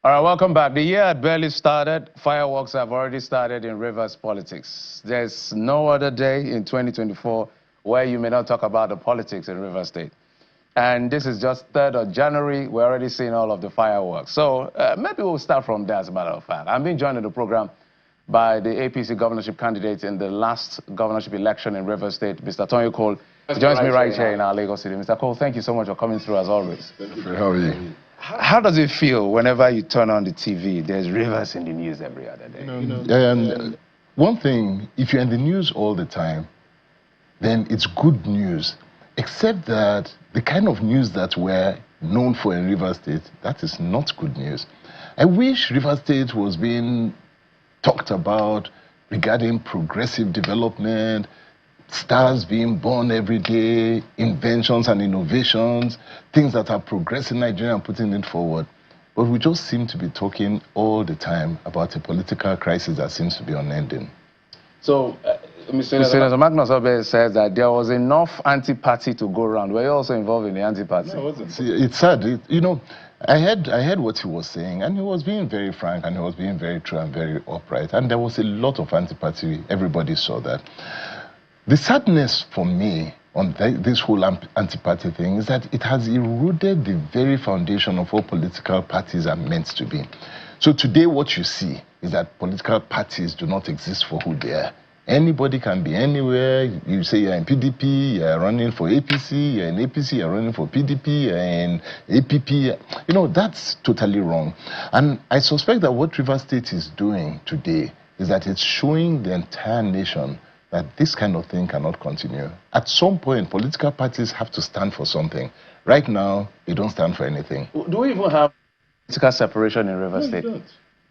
All right, welcome back. The year had barely started. Fireworks have already started in Rivers politics. There's no other day in 2024 where you may not talk about the politics in Rivers State. And this is just 3rd of January. We're already seeing all of the fireworks. So maybe we'll start from there, as a matter of fact. I'm being joined in the program by the APC governorship candidate in the last governorship election in Rivers State, Mr. Tonye Cole. He joins me right here in our Lagos City. Mr. Cole, thank you so much for coming through, as always. Thank you. How are you? How does it feel whenever you turn on the TV, there's Rivers in the news every other day? One thing, if you're in the news all the time, then it's good news. Except that the kind of news that we're known for in Rivers State, that is not good news. I wish Rivers State was being talked about regarding progressive development, stars being born every day, inventions and innovations, things that are progressing Nigeria and putting it forward. But we just seem to be talking all the time about a political crisis that seems to be unending. So, Mr. Magnus Obe says that there was enough anti-party to go around. Were you also involved in the anti-party? No, I wasn't. See, it's sad. I heard what he was saying, and he was being very frank, and he was being very true and very upright. And there was a lot of anti-party. Everybody saw that. The sadness for me on this whole anti-party thing is that it has eroded the very foundation of what political parties are meant to be. So today what you see is that political parties do not exist for who they are. Anybody can be anywhere. You say you're in PDP, you're running for APC, you're in APC, you're running for PDP, you're in APP. That's totally wrong. And I suspect that what Rivers State is doing today is that it's showing the entire nation that this kind of thing cannot continue. At some point, political parties have to stand for something. Right now, they don't stand for anything. Do we even have political separation in Rivers State? Don't.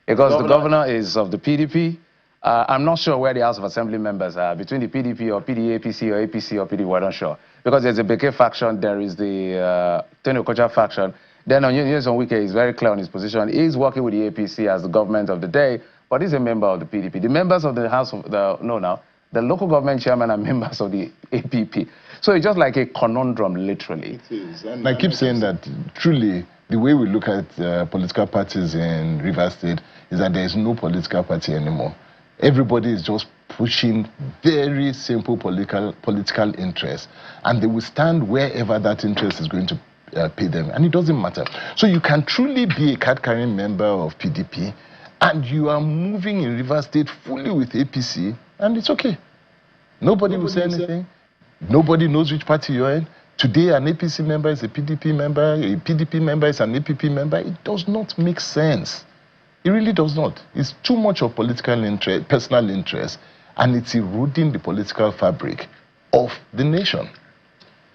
Because the governor is of the PDP. I'm not sure where the House of Assembly members are, between the PDP or PDAPC or APC or PD, we're not sure. Because there's a Beke faction, there is the Tonye Okocha faction. Then on Wike is very clear on his position. He's working with the APC as the government of the day, but he's a member of the PDP. The members of the House of the local government chairman are members of the APP. So it's just like a conundrum, literally. It is. And I keep saying that truly, the way we look at political parties in Rivers State is that there is no political party anymore. Everybody is just pushing very simple political interests, and they will stand wherever that interest is going to pay them, and it doesn't matter. So you can truly be a card-carrying member of PDP, and you are moving in Rivers State fully with APC, and it's okay. Nobody will say anything. Nobody knows which party you're in. Today, an APC member is a PDP member, a PDP member is an APP member. It does not make sense. It really does not. It's too much of political interest, personal interest, and it's eroding the political fabric of the nation.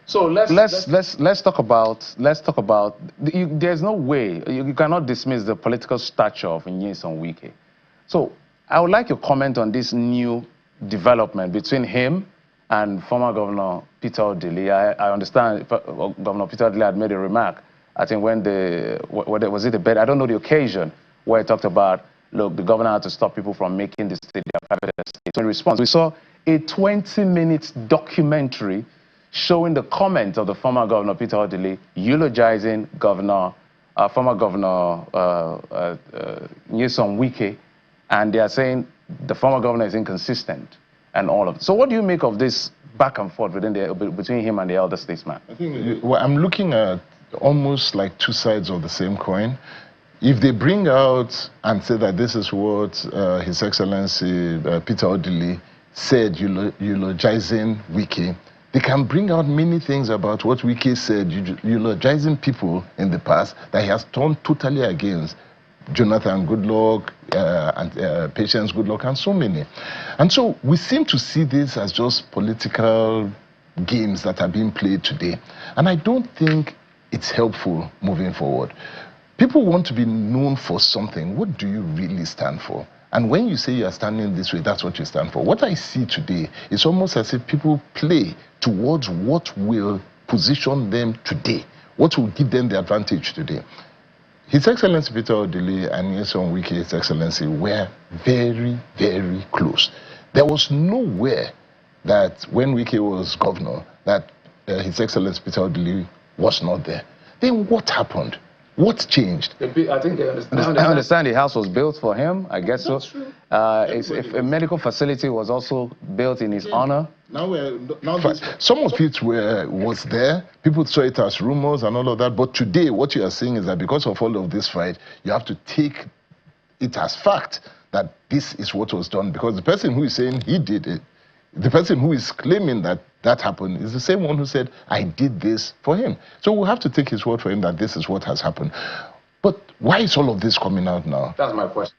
So let's talk about there's no way you cannot dismiss the political stature of Nyesom Wike. So I would like your comment on this new development between him and former Governor Peter Odili. I understand Governor Peter Odili had made a remark, I think when was it the bed? I don't know the occasion, where he talked about, look, the governor had to stop people from making the state their private estate. So in response, we saw a 20-minute documentary showing the comment of the former Governor Peter Odili eulogizing former Governor Nyesom Wike, and they are saying the former governor is inconsistent and all of it. So what do you make of this back and forth between him and the elder statesman? I think I'm looking at almost like two sides of the same coin. If they bring out and say that this is what His Excellency Peter Odili said, eulogizing Wike, they can bring out many things about what Wike said, eulogizing people in the past that he has turned totally against. Jonathan Goodluck, Patience Goodluck, and so many. And so we seem to see this as just political games that are being played today. And I don't think it's helpful moving forward. People want to be known for something. What do you really stand for? And when you say you are standing this way, that's what you stand for. What I see today is almost as if people play towards what will position them today, what will give them the advantage today. His Excellency Peter Odili and Nyesom Wike, His Excellency, were very, very close. There was nowhere that when Wike was governor, that His Excellency Peter Odili was not there. Then what happened? What changed? I think they understand. I understand the house was built for him. I guess so. If a medical facility was also built in his honor. Some of it was there. People saw it as rumors and all of that. But today, what you are saying is that because of all of this fight, you have to take it as fact that this is what was done. Because the person who is saying he did it, the person who is claiming that that happened is the same one who said, I did this for him. So we'll have to take his word for him that this is what has happened. But why is all of this coming out now? That's my question.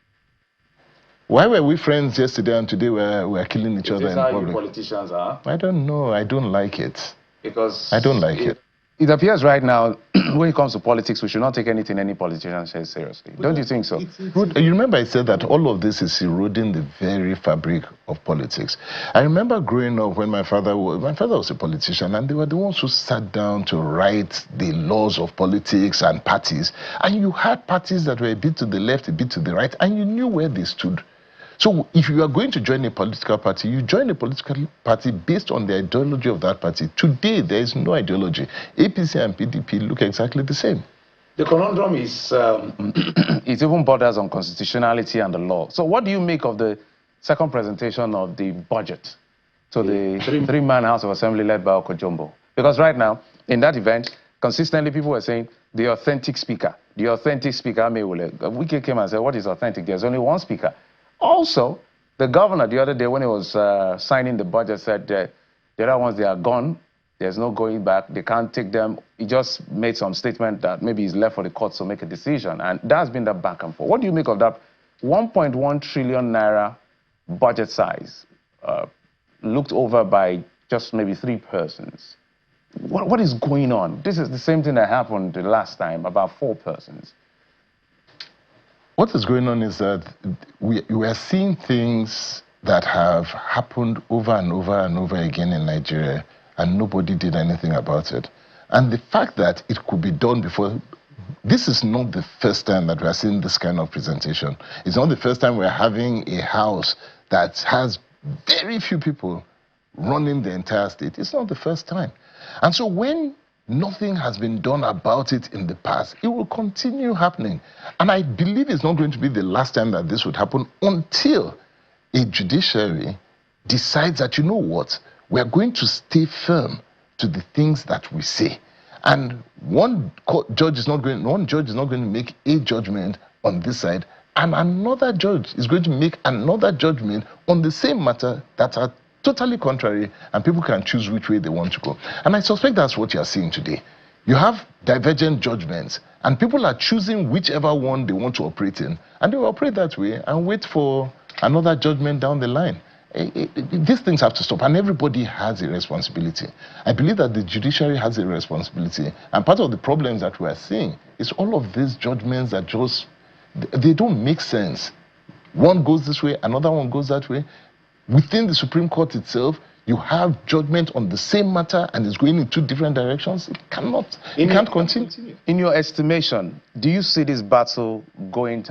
Why were we friends yesterday and today we're killing each other in public? Is this how you politicians are? I don't know. I don't like it. Because I don't like it. It appears right now, when it comes to politics, we should not take anything any politician says seriously. Don't you think so? You remember I said that all of this is eroding the very fabric of politics. I remember growing up when my father was a politician, and they were the ones who sat down to write the laws of politics and parties. And you had parties that were a bit to the left, a bit to the right, and you knew where they stood. So if you are going to join a political party, you join a political party based on the ideology of that party. Today, there is no ideology. APC and PDP look exactly the same. The conundrum is, it even borders on constitutionality and the law. So what do you make of the second presentation of the budget to the three-man House of Assembly led by Okojombo? Because right now, in that event, consistently people were saying, the authentic speaker, Wike came and said, what is authentic? There's only one speaker. Also, the governor the other day when he was signing the budget said the other ones, they are gone. There's no going back. They can't take them. He just made some statement that maybe he's left for the courts to make a decision. And that's been the back and forth. What do you make of that 1.1 trillion naira budget size looked over by just maybe 3 persons? What is going on? This is the same thing that happened the last time, about 4 persons. What is going on is that we are seeing things that have happened over and over and over again in Nigeria, and nobody did anything about it. And the fact that it could be done before, this is not the first time that we are seeing this kind of presentation. It's not the first time we're having a house that has very few people running the entire state. It's not the first time. And so when nothing has been done about it in the past, it will continue happening. And I believe it's not going to be the last time that this would happen until a judiciary decides that, you know what, we are going to stay firm to the things that we say. And one judge is not going to make a judgment on this side, and another judge is going to make another judgment on the same matter that are totally contrary, and people can choose which way they want to go. And I suspect that's what you're seeing today. You have divergent judgments, and people are choosing whichever one they want to operate in, and they will operate that way and wait for another judgment down the line. These things have to stop, and everybody has a responsibility. I believe that the judiciary has a responsibility, and part of the problems that we are seeing is all of these judgments that just, they don't make sense. One goes this way, another one goes that way. Within the Supreme Court itself, you have judgment on the same matter and it's going in 2 different directions. It can't continue. In your estimation, do you see this battle going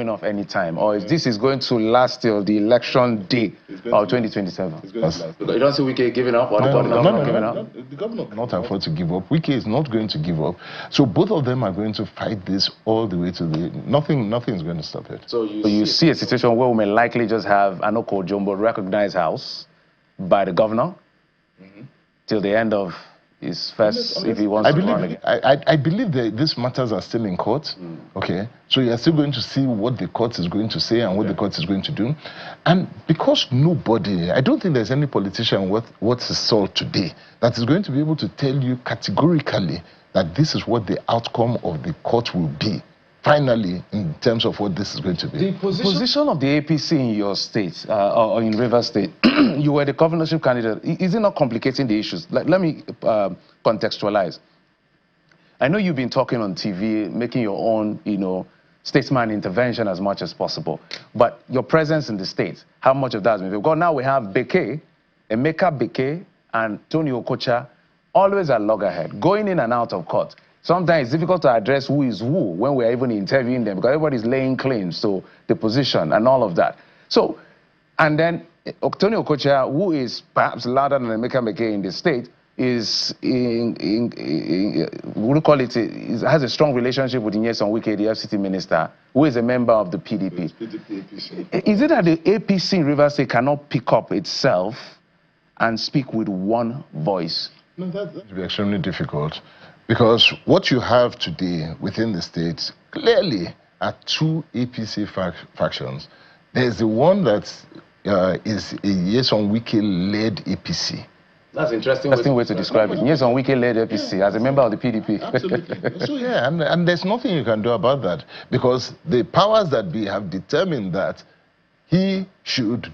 off any time, or is this going to last till the election day of 2027? You don't see Wike giving up, or the governor giving up? The governor cannot afford to give up. Wike is not going to give up. So both of them are going to fight this all the way to the... Nothing is going to stop it. So you see a situation where we may likely just have an Okojombo recognized house by the governor till the end of his first, if he wants to run again. I believe that these matters are still in court. Okay, so you're still going to see what the court is going to say and what the court is going to do. And because nobody, I don't think there's any politician worth his salt today that is going to be able to tell you categorically that this is what the outcome of the court will be. Finally, in terms of what this is going to be. The position of the APC in your state, or in Rivers State, you were the governorship candidate. Is it not complicating the issues? Let me contextualize. I know you've been talking on TV, making your own, statesman intervention as much as possible. But your presence in the state, how much of that has been? Because now we have Beke, Emeka Beke, and Tonye Okocha, always at loggerhead, going in and out of court. Sometimes it's difficult to address who is who when we're even interviewing them, because everybody's laying claims to the position and all of that. So, and then Tonye Okocha, who is perhaps louder than Emeka Beke in the state, is what do you call it, has a strong relationship with Nyesom Wike, the FCT minister, who is a member of the PDP. Is it that the APC in Rivers State cannot pick up itself and speak with one voice? No, that would be extremely difficult, because what you have today within the state clearly are two APC factions. There's the one that is a Nyesom Wike-led APC. That's interesting way to describe it. Nyesom Wike-led APC as a member of the PDP. Absolutely. So yeah, and there's nothing you can do about that, because the powers that be have determined that he should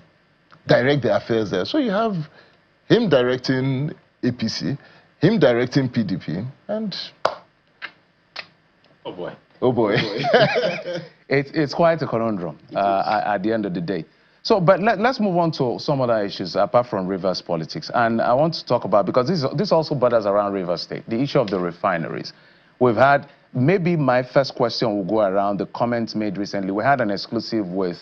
direct the affairs there. So you have him directing APC, him directing PDP, and oh boy. Oh boy. It's quite a conundrum at the end of the day. So, but let's move on to some other issues apart from Rivers politics. And I want to talk about, because this also borders around Rivers State, the issue of the refineries. We've had, maybe my first question will go around the comments made recently. We had an exclusive with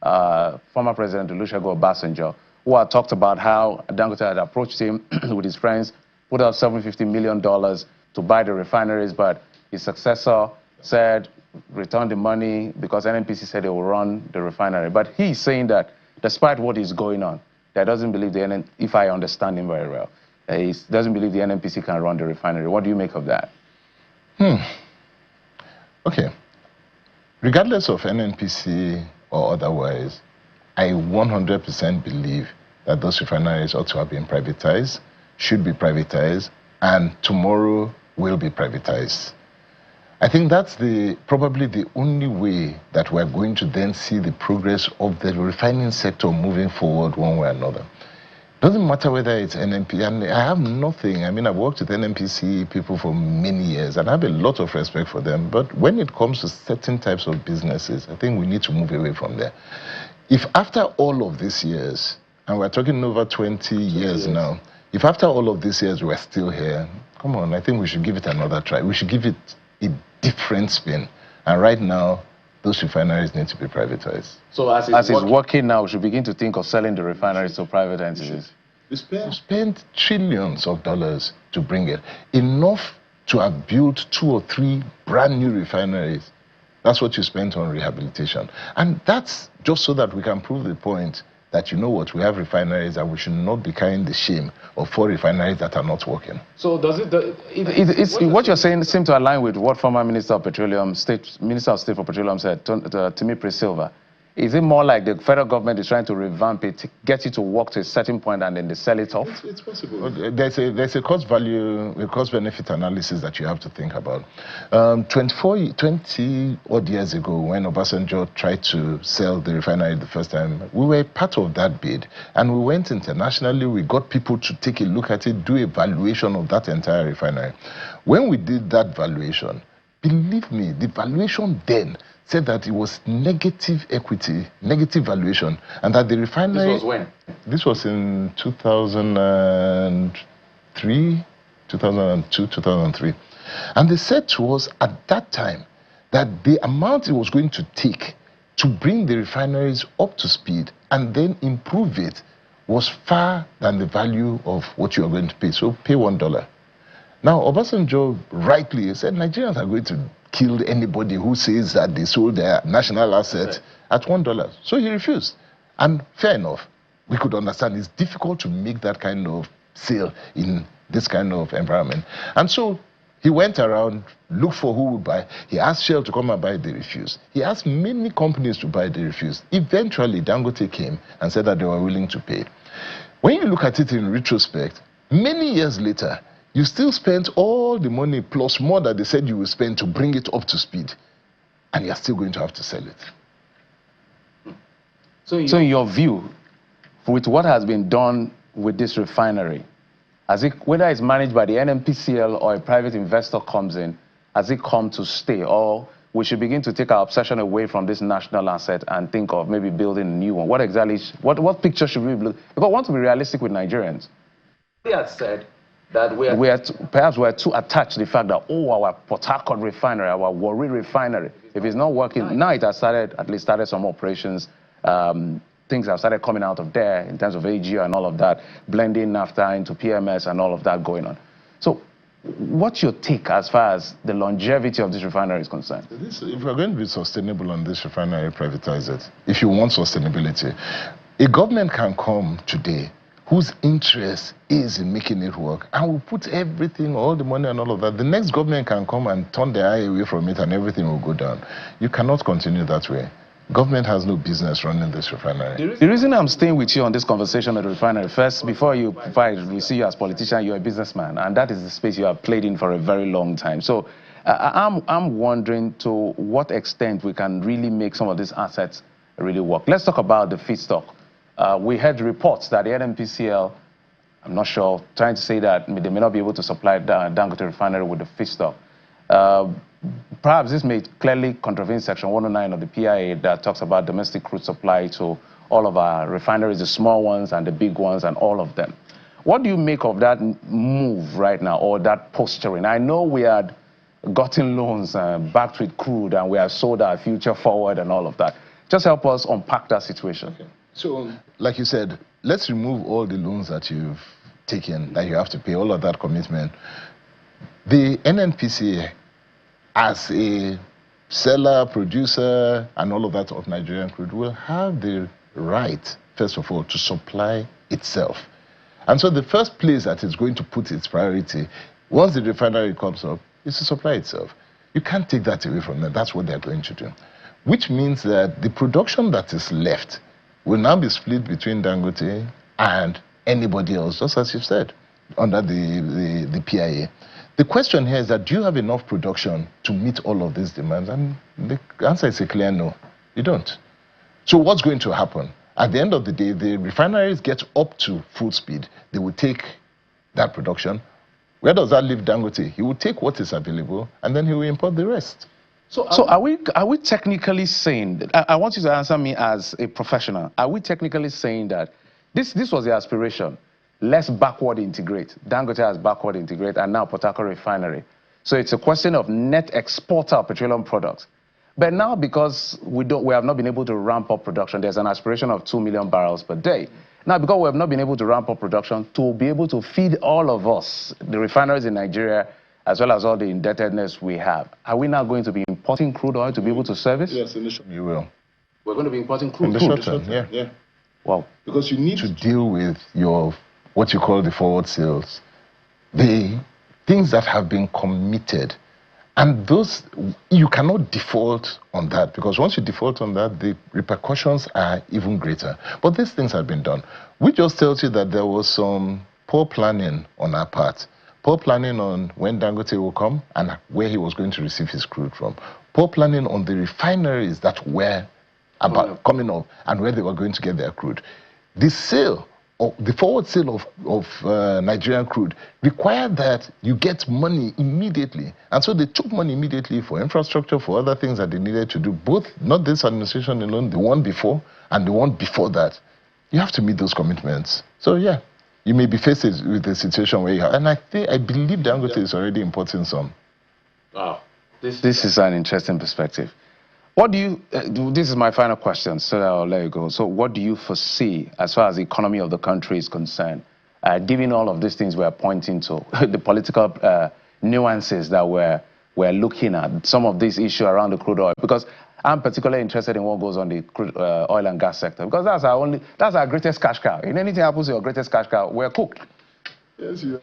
former President Olusegun Obasanjo, who had talked about how Dangote had approached him with his friends, put out $750 million to buy the refineries, but his successor said, return the money because NNPC said they will run the refinery. But he's saying that despite what is going on, that doesn't believe the if I understand him very well, he doesn't believe the NNPC can run the refinery. What do you make of that? Okay. Regardless of NNPC or otherwise, I 100% believe that those refineries ought to have been privatized, should be privatized, and tomorrow will be privatized. I think that's probably the only way that we're going to then see the progress of the refining sector moving forward one way or another. Doesn't matter whether it's NNP, and I have nothing. I mean, I've worked with NNPC people for many years, and I have a lot of respect for them. But when it comes to certain types of businesses, I think we need to move away from there. If after all of these years, and we're talking over 20 years now, if after all of these years we're still here, come on, I think we should give it another try. We should give it a different spin. And right now, those refineries need to be privatized. So as it's working now, we should begin to think of selling the refineries to private entities. We spent trillions of dollars to bring it. Enough to have built 2 or 3 brand new refineries. That's what you spent on rehabilitation. And that's just so that we can prove the point that, you know what, we have refineries and we should not be carrying the shame of 4 refineries that are not working. So does what you're saying seems to align with what former Minister of State for Petroleum said, Timi Priscilla. Is it more like the federal government is trying to revamp it, get it to work to a certain point and then they sell it off? It's possible. There's a cost-benefit analysis that you have to think about. 20 odd years ago, when Obasanjo tried to sell the refinery the first time, we were part of that bid. And we went internationally, we got people to take a look at it, do a valuation of that entire refinery. When we did that valuation, believe me, the valuation then said that it was negative equity, negative valuation, and that the refinery... This was when? This was in 2003, 2002, 2003. And they said to us at that time that the amount it was going to take to bring the refineries up to speed and then improve it was far than the value of what you are going to pay. So pay $1. Now, Obasanjo rightly said Nigerians are going to kill anybody who says that they sold their national asset at $1. So he refused. And fair enough, we could understand it's difficult to make that kind of sale in this kind of environment. And so he went around, looked for who would buy. He asked Shell to come and buy, they refused. He asked many companies to buy, they refused. Eventually, Dangote came and said that they were willing to pay. When you look at it in retrospect, many years later, you still spent all the money plus more that they said you would spend to bring it up to speed. And you're still going to have to sell it. So in your view, with what has been done with this refinery, whether it's managed by the NNPCL or a private investor comes in, has it come to stay? Or we should begin to take our obsession away from this national asset and think of maybe building a new one? What exactly, what picture should we look? Because I want to be realistic with Nigerians. They had said that perhaps we're too attached to the fact that, oh, our Port Harcourt refinery, our Warri refinery, if it's not working, now it has started, at least started some operations. things have started coming out of there in terms of AGO and all of that, blending naphtha into PMS and all of that going on. So what's your take as far as the longevity of this refinery is concerned? If we're going to be sustainable on this refinery, privatize it. If you want sustainability, a government can come today whose interest is in making it work, and will put everything, all the money and all of that. The next government can come and turn their eye away from it, and everything will go down. You cannot continue that way. Government has no business running this refinery. The reason I'm staying with you on this conversation on the refinery, first, before you provide, we see you as a politician, you're a businessman, and that is the space you have played in for a very long time. So I'm wondering to what extent we can really make some of these assets really work. Let's talk about the feedstock. We heard reports that the NNPCL, I'm not sure, trying to say that they may not be able to supply Dangote refinery with the feedstock. Perhaps this may clearly contravene Section 109 of the PIA that talks about domestic crude supply to all of our refineries, the small ones and the big ones and all of them. What do you make of that move right now, or that posturing? I know we had gotten loans backed with crude, and we have sold our future forward and all of that. Just help us unpack that situation. Okay. So, like you said, let's remove all the loans that you've taken, that you have to pay, all of that commitment. The NNPCA, as a seller, producer, and all of that of Nigerian crude, will have the right, first of all, to supply itself. And so the first place that it's going to put its priority, once the refinery comes up, is to supply itself. You can't take that away from them. That's what they're going to do. Which means that the production that is left will now be split between Dangote and anybody else, just as you've said, under the PIA. The question here is that, do you have enough production to meet all of these demands? And the answer is a clear no. You don't. So what's going to happen? At the end of the day, the refineries get up to full speed. They will take that production. Where does that leave Dangote? He will take what is available, and then he will import the rest. So are we technically saying, I want you to answer me as a professional, are we technically saying that this was the aspiration, let's backward integrate, Dangote has backward integrate, and now Port Harcourt refinery. So it's a question of net exporter of petroleum products. But now, because we have not been able to ramp up production, there's an aspiration of 2 million barrels per day. Now, because we have not been able to ramp up production to be able to feed all of us, the refineries in Nigeria, as well as all the indebtedness we have, are we now going to be importing crude oil to be able to service? Yes, in the short term, you will. We're going to be importing crude. In the short term, yeah. Wow. Because you need to deal with your, what you call the forward sales, the things that have been committed. And those, you cannot default on that, because once you default on that, the repercussions are even greater. But these things have been done. We just tells you that there was some poor planning on our part. Poor planning on when Dangote will come and where he was going to receive his crude from. Poor planning on the refineries that were coming up and where they were going to get their crude. The sale, or the forward sale of Nigerian crude required that you get money immediately. And so they took money immediately for infrastructure, for other things that they needed to do, both, not this administration alone, the one before and the one before that. You have to meet those commitments. So yeah. You may be faced with a situation where you have, and I believe Dangote is already importing some. Wow. This is an interesting perspective. What do you, this is my final question, so I'll let you go. So what do you foresee as far as the economy of the country is concerned, given all of these things we're pointing to, the political nuances that we're looking at, some of this issue around the crude oil? Because I'm particularly interested in what goes on the crude, oil and gas sector, because that's our greatest cash cow. If anything happens to your greatest cash cow, we're cooked. Yes, you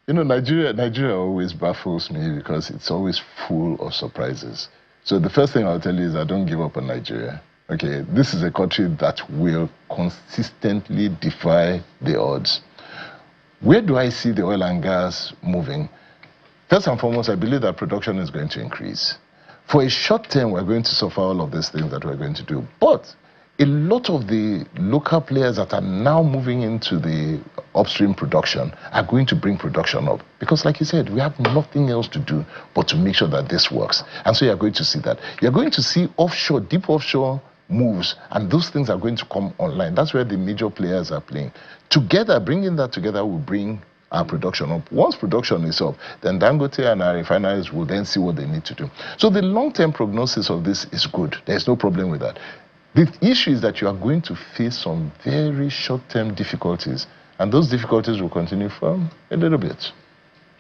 know, Nigeria always baffles me because it's always full of surprises. So the first thing I'll tell you is I don't give up on Nigeria. Okay, this is a country that will consistently defy the odds. Where do I see the oil and gas moving? First and foremost, I believe that production is going to increase. For a short term, we're going to suffer all of these things that we're going to do. But a lot of the local players that are now moving into the upstream production are going to bring production up. Because like you said, we have nothing else to do but to make sure that this works. And so you're going to see that. You're going to see offshore, deep offshore moves, and those things are going to come online. That's where the major players are playing. Together, bringing that together will bring our production up. Once production is up, then Dangote and our refineries will then see what they need to do. So the long-term prognosis of this is good. There's no problem with that. The issue is that you are going to face some very short-term difficulties, and those difficulties will continue for a little bit.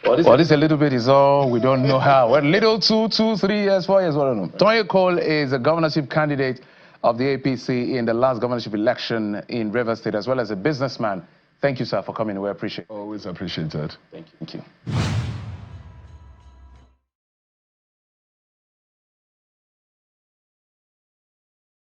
Well, this a little bit is all. We don't know how. Well, little 2, 3 years, 4 years, we don't know. Tonye Cole is a governorship candidate of the APC in the last governorship election in Rivers State, as well as a businessman. Thank you, sir, for coming. We appreciate it. Always appreciate that. Thank you.